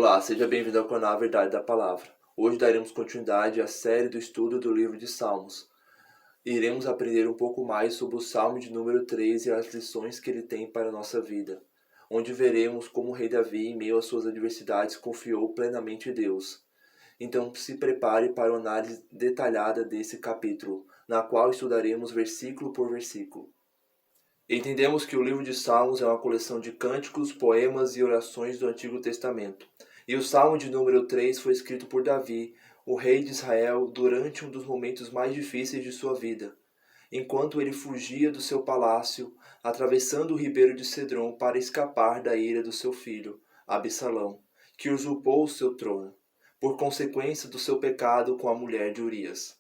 Olá, seja bem-vindo ao canal A Verdade da Palavra. Hoje daremos continuidade à série do estudo do livro de Salmos. Iremos aprender um pouco mais sobre o Salmo de número 3 e as lições que ele tem para a nossa vida, onde veremos como o rei Davi, em meio às suas adversidades, confiou plenamente em Deus. Então se prepare para uma análise detalhada desse capítulo, na qual estudaremos versículo por versículo. Entendemos que o livro de Salmos é uma coleção de cânticos, poemas e orações do Antigo Testamento. E o Salmo de número 3 foi escrito por Davi, o rei de Israel, durante um dos momentos mais difíceis de sua vida, enquanto ele fugia do seu palácio, atravessando o ribeiro de Cedron para escapar da ira do seu filho, Absalão, que usurpou o seu trono, por consequência do seu pecado com a mulher de Urias.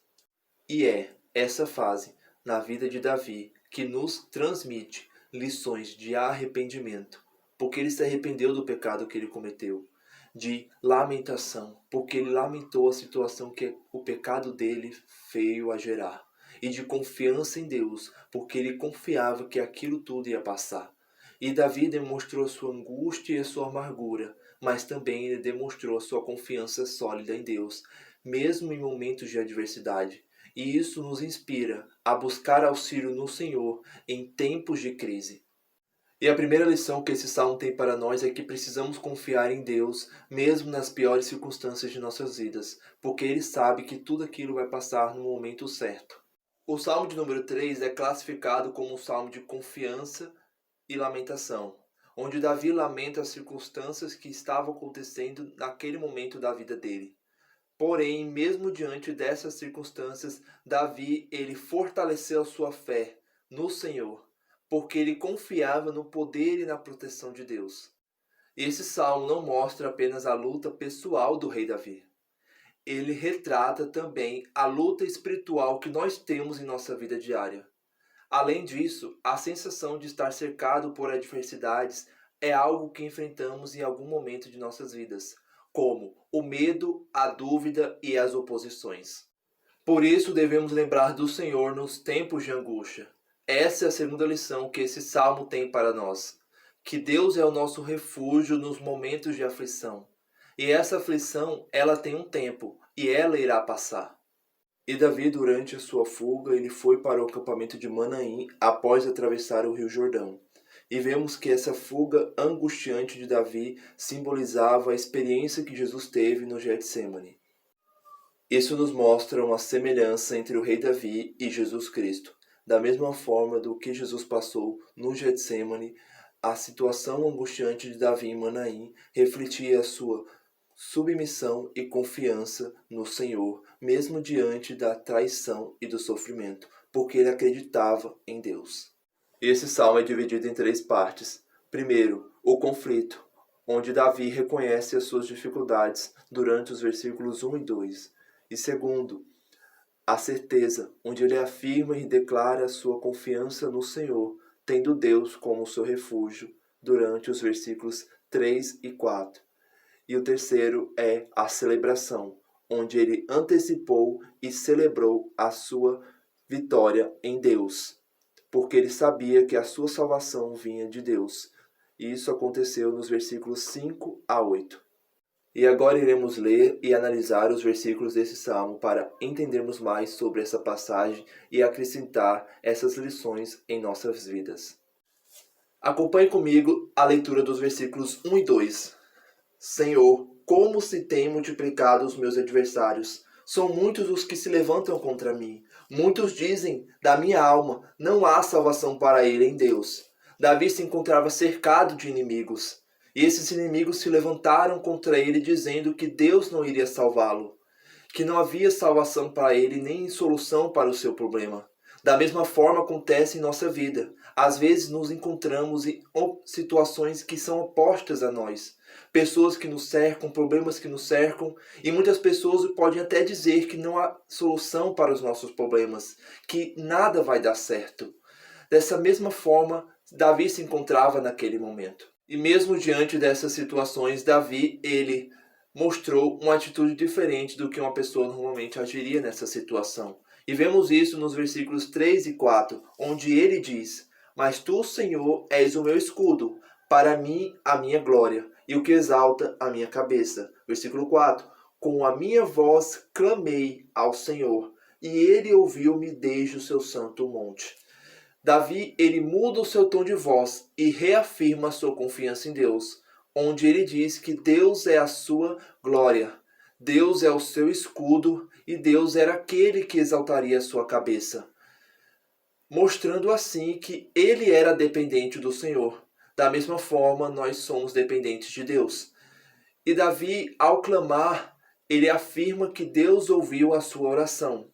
E é essa fase, na vida de Davi, que nos transmite lições de arrependimento, porque ele se arrependeu do pecado que ele cometeu, de lamentação, porque ele lamentou a situação que o pecado dele veio a gerar, e de confiança em Deus, porque ele confiava que aquilo tudo ia passar. E Davi demonstrou a sua angústia e a sua amargura, mas também ele demonstrou a sua confiança sólida em Deus, mesmo em momentos de adversidade. E isso nos inspira a buscar auxílio no Senhor em tempos de crise. E a primeira lição que esse salmo tem para nós é que precisamos confiar em Deus, mesmo nas piores circunstâncias de nossas vidas, porque Ele sabe que tudo aquilo vai passar no momento certo. O salmo de número 3 é classificado como um salmo de confiança e lamentação, onde Davi lamenta as circunstâncias que estavam acontecendo naquele momento da vida dele. Porém, mesmo diante dessas circunstâncias, Davi, ele fortaleceu a sua fé no Senhor, porque ele confiava no poder e na proteção de Deus. Esse salmo não mostra apenas a luta pessoal do rei Davi. Ele retrata também a luta espiritual que nós temos em nossa vida diária. Além disso, a sensação de estar cercado por adversidades é algo que enfrentamos em algum momento de nossas vidas, como o medo, a dúvida e as oposições. Por isso devemos lembrar do Senhor nos tempos de angústia. Essa é a segunda lição que esse salmo tem para nós, que Deus é o nosso refúgio nos momentos de aflição. E essa aflição, ela tem um tempo, e ela irá passar. E Davi, durante a sua fuga, ele foi para o acampamento de Manaim após atravessar o rio Jordão. E vemos que essa fuga angustiante de Davi simbolizava a experiência que Jesus teve no Getsêmani. Isso nos mostra uma semelhança entre o rei Davi e Jesus Cristo. Da mesma forma do que Jesus passou no Getsêmani, a situação angustiante de Davi em Manaim refletia a sua submissão e confiança no Senhor, mesmo diante da traição e do sofrimento, porque ele acreditava em Deus. Esse salmo é dividido em 3 partes. Primeiro, o conflito, onde Davi reconhece as suas dificuldades durante os versículos 1 e 2. E segundo, a certeza, onde ele afirma e declara a sua confiança no Senhor, tendo Deus como seu refúgio, durante os versículos 3 e 4. E o terceiro é a celebração, onde ele antecipou e celebrou a sua vitória em Deus, porque ele sabia que a sua salvação vinha de Deus. E isso aconteceu nos versículos 5 a 8. E agora iremos ler e analisar os versículos desse salmo para entendermos mais sobre essa passagem e acrescentar essas lições em nossas vidas. Acompanhe comigo a leitura dos versículos 1 e 2. Senhor, como se têm multiplicado os meus adversários. São muitos os que se levantam contra mim. Muitos dizem da minha alma, não há salvação para ele em Deus. Davi se encontrava cercado de inimigos. E esses inimigos se levantaram contra ele, dizendo que Deus não iria salvá-lo, que não havia salvação para ele nem solução para o seu problema. Da mesma forma acontece em nossa vida. Às vezes nos encontramos em situações que são opostas a nós. Pessoas que nos cercam, problemas que nos cercam, e muitas pessoas podem até dizer que não há solução para os nossos problemas, que nada vai dar certo. Dessa mesma forma, Davi se encontrava naquele momento. E mesmo diante dessas situações, Davi, ele mostrou uma atitude diferente do que uma pessoa normalmente agiria nessa situação. E vemos isso nos versículos 3 e 4, onde ele diz: Mas tu, Senhor, és o meu escudo, para mim a minha glória, e o que exalta a minha cabeça. Versículo 4. Com a minha voz clamei ao Senhor, e ele ouviu-me desde o seu santo monte. Davi, ele muda o seu tom de voz e reafirma a sua confiança em Deus, onde ele diz que Deus é a sua glória, Deus é o seu escudo e Deus era aquele que exaltaria a sua cabeça, mostrando assim que ele era dependente do Senhor. Da mesma forma, nós somos dependentes de Deus. E Davi, ao clamar, ele afirma que Deus ouviu a sua oração,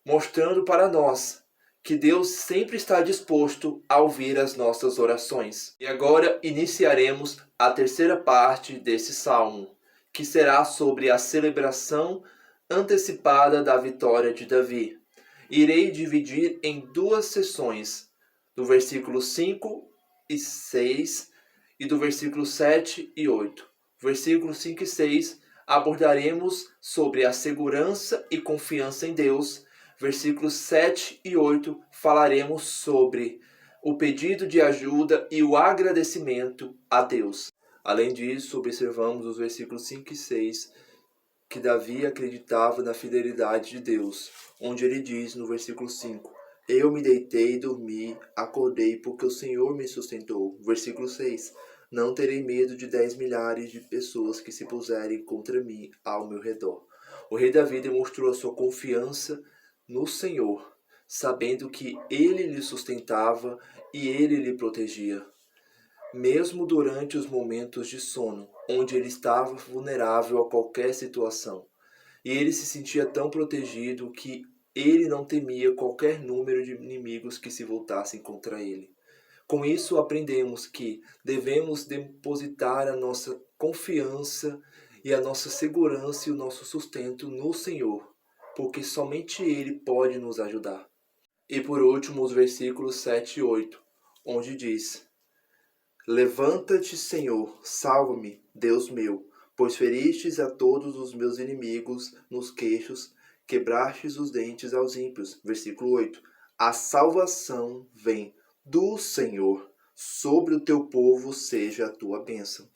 mostrando para nós que Deus sempre está disposto a ouvir as nossas orações. E agora iniciaremos a terceira parte desse salmo, que será sobre a celebração antecipada da vitória de Davi. Irei dividir em duas sessões, do versículo 5 e 6 e do versículo 7 e 8. Versículos 5 e 6 abordaremos sobre a segurança e confiança em Deus. Versículos 7 e 8 falaremos sobre o pedido de ajuda e o agradecimento a Deus. Além disso, observamos os versículos 5 e 6 que Davi acreditava na fidelidade de Deus, onde ele diz no versículo 5: Eu me deitei e dormi, acordei porque o Senhor me sustentou. Versículo 6: Não terei medo de 10 milhares de pessoas que se puserem contra mim ao meu redor. O rei Davi demonstrou a sua confiança no Senhor, sabendo que ele lhe sustentava e ele lhe protegia. Mesmo durante os momentos de sono, onde ele estava vulnerável a qualquer situação. E ele se sentia tão protegido que ele não temia qualquer número de inimigos que se voltassem contra ele. Com isso, aprendemos que devemos depositar a nossa confiança e a nossa segurança e o nosso sustento no Senhor, porque somente Ele pode nos ajudar. E por último, os versículos 7 e 8, onde diz: Levanta-te, Senhor, salva-me, Deus meu, pois feristes a todos os meus inimigos nos queixos, quebrastes os dentes aos ímpios. Versículo 8. A salvação vem do Senhor, sobre o teu povo seja a tua bênção.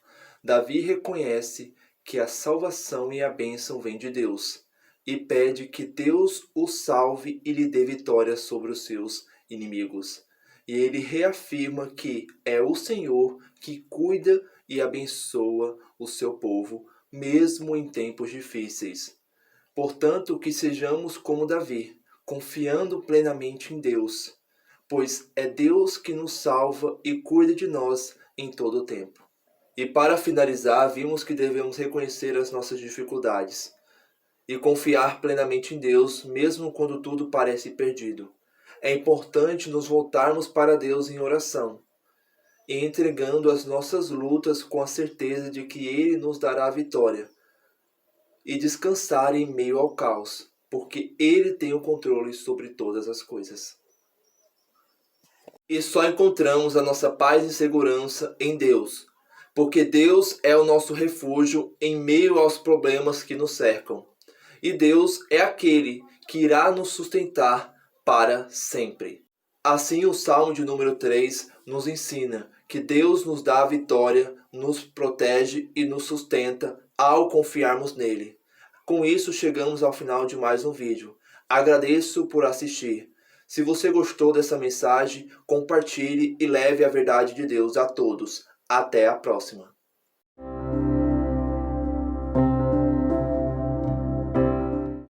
Davi reconhece que a salvação e a bênção vêm de Deus, e pede que Deus o salve e lhe dê vitória sobre os seus inimigos. E ele reafirma que é o Senhor que cuida e abençoa o seu povo, mesmo em tempos difíceis. Portanto, que sejamos como Davi, confiando plenamente em Deus, pois é Deus que nos salva e cuida de nós em todo o tempo. E para finalizar, vimos que devemos reconhecer as nossas dificuldades e confiar plenamente em Deus, mesmo quando tudo parece perdido. É importante nos voltarmos para Deus em oração e entregando as nossas lutas com a certeza de que Ele nos dará a vitória e descansar em meio ao caos, porque Ele tem o controle sobre todas as coisas. E só encontramos a nossa paz e segurança em Deus, porque Deus é o nosso refúgio em meio aos problemas que nos cercam. E Deus é aquele que irá nos sustentar para sempre. Assim, o Salmo de número 3 nos ensina que Deus nos dá a vitória, nos protege e nos sustenta ao confiarmos nele. Com isso, chegamos ao final de mais um vídeo. Agradeço por assistir. Se você gostou dessa mensagem, compartilhe e leve a verdade de Deus a todos. Até a próxima.